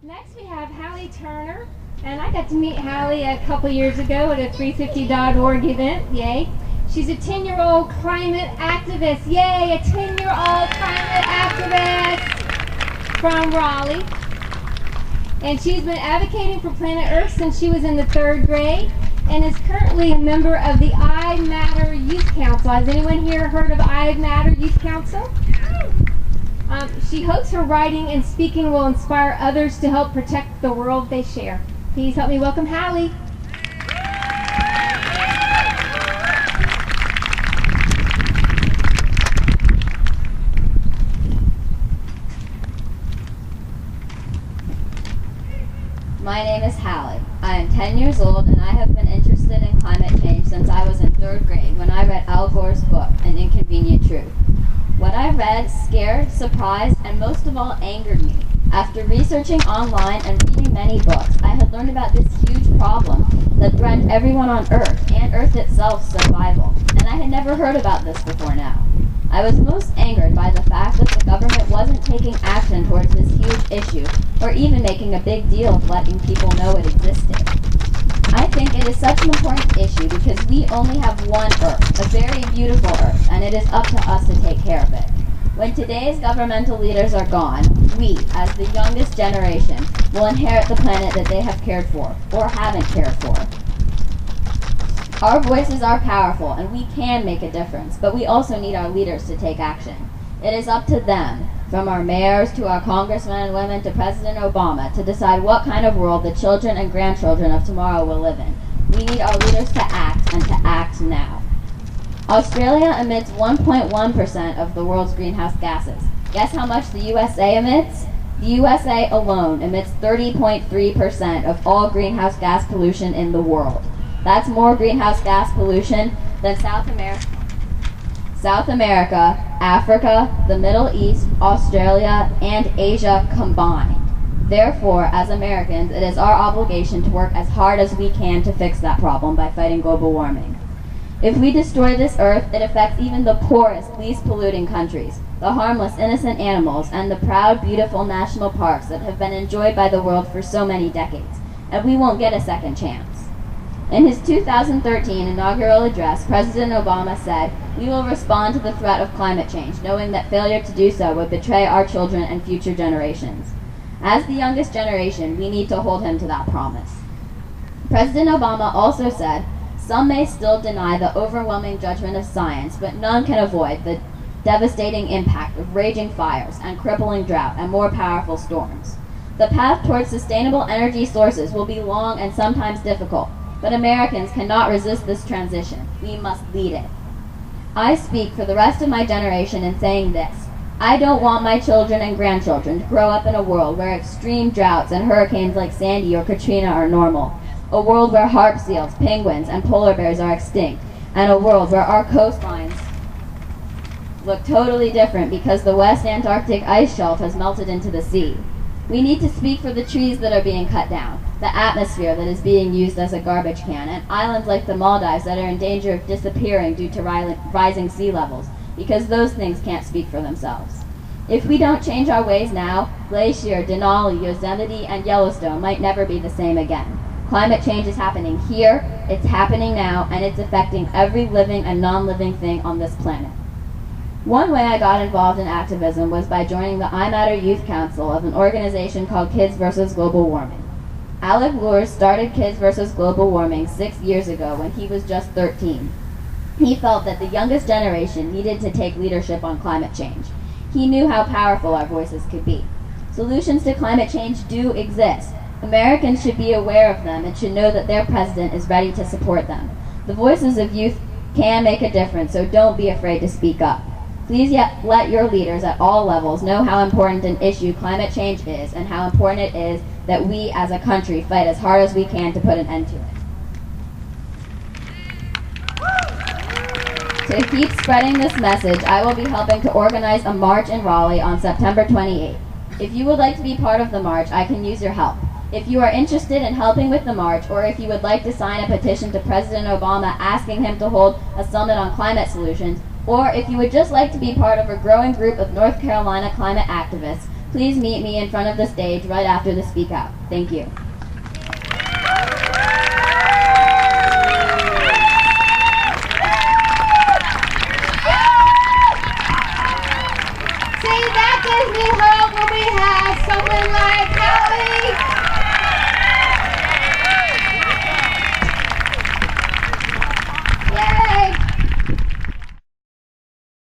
Next we have Hallie Turner, and I got to meet Hallie a couple years ago at a 350.org event, yay. She's a 10-year-old climate activist, yay, a 10-year-old climate activist from Raleigh. And she's been advocating for Planet Earth since she was in the 3rd grade and is currently a member of the I Matter Youth Council. Has anyone here heard of I Matter Youth Council? She hopes her writing and speaking will inspire others to help protect the world they share. Please help me welcome Hallie. My name is Hallie. I am 10 years old and I have been interested in climate change since I was in 3rd grade when I read Al Gore's book, An Inconvenient Truth. What I read scared, surprised, and most of all angered me. After researching online and reading many books, I had learned about this huge problem that threatened everyone on Earth and Earth itself's survival, and I had never heard about this before now. I was most angered by the fact that the government wasn't taking action towards this huge issue, or even making a big deal of letting people know it existed. I think it is such an important issue because we only have one Earth, a very beautiful Earth, and it is up to us to take care of it. When today's governmental leaders are gone, we, as the youngest generation, will inherit the planet that they have cared for, or haven't cared for. Our voices are powerful, and we can make a difference, but we also need our leaders to take action. It is up to them, from our mayors to our congressmen and women to President Obama, to decide what kind of world the children and grandchildren of tomorrow will live in. We need our leaders to act, and to act now. Australia emits 1.1% of the world's greenhouse gases. Guess how much the USA emits? The USA alone emits 30.3% of all greenhouse gas pollution in the world. That's more greenhouse gas pollution than South America, Africa, the Middle East, Australia, and Asia combined. Therefore, as Americans, it is our obligation to work as hard as we can to fix that problem by fighting global warming. If we destroy this Earth, it affects even the poorest, least polluting countries, the harmless, innocent animals, and the proud, beautiful national parks that have been enjoyed by the world for so many decades, and we won't get a second chance. In his 2013 inaugural address, President Obama said, "We will respond to the threat of climate change, knowing that failure to do so would betray our children and future generations." As the youngest generation, we need to hold him to that promise. President Obama also said, "Some may still deny the overwhelming judgment of science, but none can avoid the devastating impact of raging fires and crippling drought and more powerful storms. The path towards sustainable energy sources will be long and sometimes difficult, but Americans cannot resist this transition. We must lead it." I speak for the rest of my generation in saying this. I don't want my children and grandchildren to grow up in a world where extreme droughts and hurricanes like Sandy or Katrina are normal, a world where harp seals, penguins, and polar bears are extinct, and a world where our coastlines look totally different because the West Antarctic ice shelf has melted into the sea. We need to speak for the trees that are being cut down, the atmosphere that is being used as a garbage can, and islands like the Maldives that are in danger of disappearing due to rising sea levels, because those things can't speak for themselves. If we don't change our ways now, Glacier, Denali, Yosemite, and Yellowstone might never be the same again. Climate change is happening here, it's happening now, and it's affecting every living and non-living thing on this planet. One way I got involved in activism was by joining the I Matter Youth Council of an organization called Kids vs. Global Warming. Alec Loers started Kids vs. Global Warming 6 years ago when he was just 13. He felt that the youngest generation needed to take leadership on climate change. He knew how powerful our voices could be. Solutions to climate change do exist. Americans should be aware of them and should know that their president is ready to support them. The voices of youth can make a difference, so don't be afraid to speak up. Please let your leaders at all levels know how important an issue climate change is and how important it is that we as a country fight as hard as we can to put an end to it. To keep spreading this message, I will be helping to organize a march in Raleigh on September 28th. If you would like to be part of the march, I can use your help. If you are interested in helping with the march, or if you would like to sign a petition to President Obama asking him to hold a summit on climate solutions, Or if you would just like to be part of a growing group of North Carolina climate activists, please meet me in front of the stage right after the Speak Out. Thank you. See, that gives me hope when we have someone like Hallie